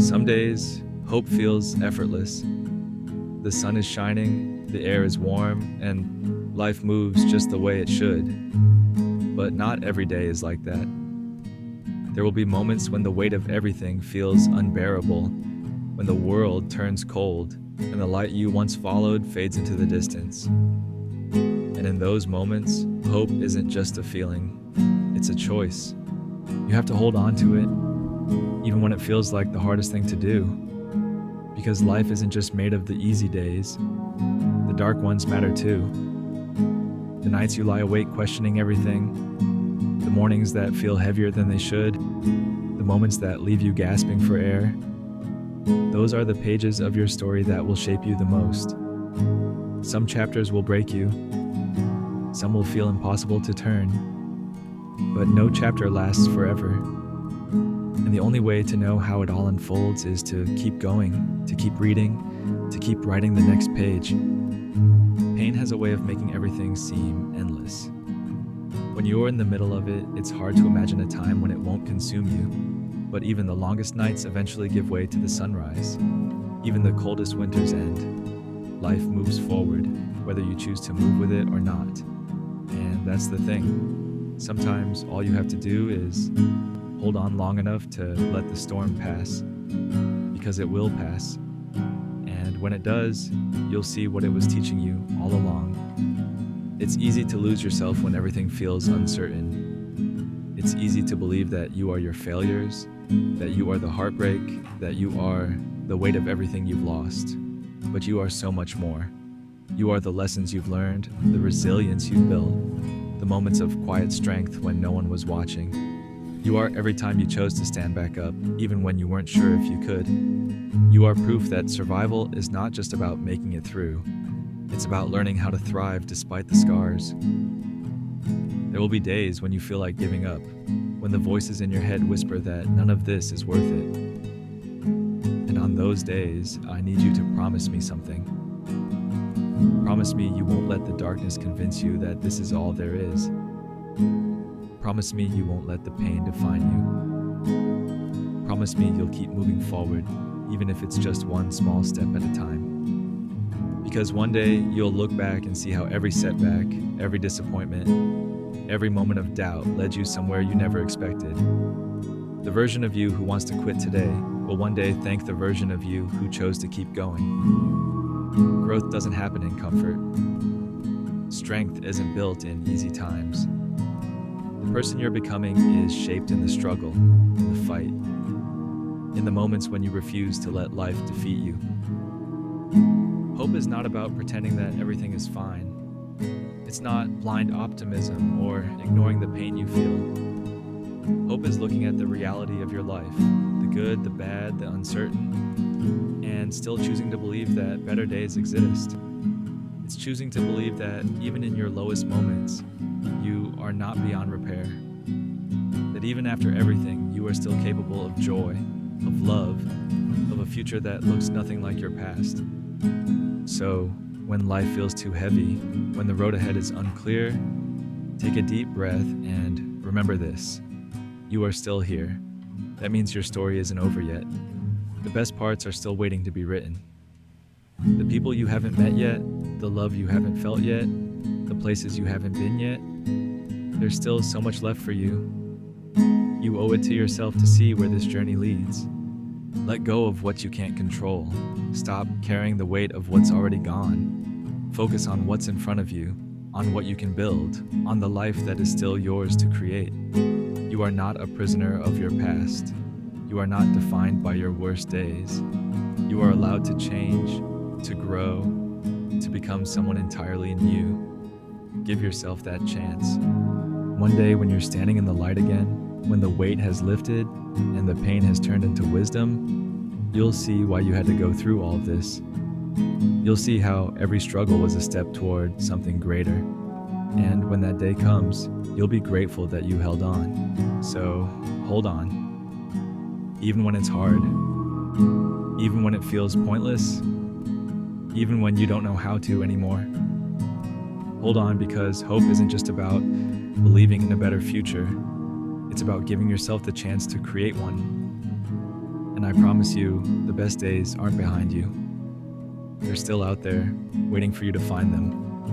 Some days, hope feels effortless. The sun is shining, the air is warm, and life moves just the way it should. But not every day is like that. There will be moments when the weight of everything feels unbearable, when the world turns cold, and the light you once followed fades into the distance. And in those moments, hope isn't just a feeling, it's a choice. You have to hold on to it, even when it feels like the hardest thing to do. Because life isn't just made of the easy days, the dark ones matter too. The nights you lie awake questioning everything, the mornings that feel heavier than they should, the moments that leave you gasping for air. Those are the pages of your story that will shape you the most. Some chapters will break you, some will feel impossible to turn, but no chapter lasts forever. And the only way to know how it all unfolds is to keep going, to keep reading, to keep writing the next page. Pain has a way of making everything seem endless. When you're in the middle of it, it's hard to imagine a time when it won't consume you. But even the longest nights eventually give way to the sunrise. Even the coldest winters end. Life moves forward, whether you choose to move with it or not. And that's the thing. Sometimes all you have to do is hold on long enough to let the storm pass, because it will pass. And when it does, you'll see what it was teaching you all along. It's easy to lose yourself when everything feels uncertain. It's easy to believe that you are your failures, that you are the heartbreak, that you are the weight of everything you've lost. But you are so much more. You are the lessons you've learned, the resilience you've built, the moments of quiet strength when no one was watching. You are every time you chose to stand back up, even when you weren't sure if you could. You are proof that survival is not just about making it through. It's about learning how to thrive despite the scars. There will be days when you feel like giving up, when the voices in your head whisper that none of this is worth it. And on those days, I need you to promise me something. Promise me you won't let the darkness convince you that this is all there is. Promise me you won't let the pain define you. Promise me you'll keep moving forward, even if it's just one small step at a time. Because one day you'll look back and see how every setback, every disappointment, every moment of doubt led you somewhere you never expected. The version of you who wants to quit today will one day thank the version of you who chose to keep going. Growth doesn't happen in comfort. Strength isn't built in easy times. The person you're becoming is shaped in the struggle, in the fight, in the moments when you refuse to let life defeat you. Hope is not about pretending that everything is fine. It's not blind optimism or ignoring the pain you feel. Hope is looking at the reality of your life, the good, the bad, the uncertain, and still choosing to believe that better days exist. It's choosing to believe that even in your lowest moments, you are not beyond repair. That even after everything, you are still capable of joy, of love, of a future that looks nothing like your past. So, when life feels too heavy, when the road ahead is unclear, take a deep breath and remember this. You are still here. That means your story isn't over yet. The best parts are still waiting to be written. The people you haven't met yet, the love you haven't felt yet, the places you haven't been yet, there's still so much left for you. You owe it to yourself to see where this journey leads. Let go of what you can't control. Stop carrying the weight of what's already gone. Focus on what's in front of you, on what you can build, on the life that is still yours to create. You are not a prisoner of your past. You are not defined by your worst days. You are allowed to change, to grow, to become someone entirely new. Give yourself that chance. One day when you're standing in the light again, when the weight has lifted and the pain has turned into wisdom, you'll see why you had to go through all of this. You'll see how every struggle was a step toward something greater. And when that day comes, you'll be grateful that you held on. So, hold on. Even when it's hard. Even when it feels pointless. Even when you don't know how to anymore. Hold on, because hope isn't just about believing in a better future. It's about giving yourself the chance to create one. And I promise you, the best days aren't behind you. They're still out there, waiting for you to find them.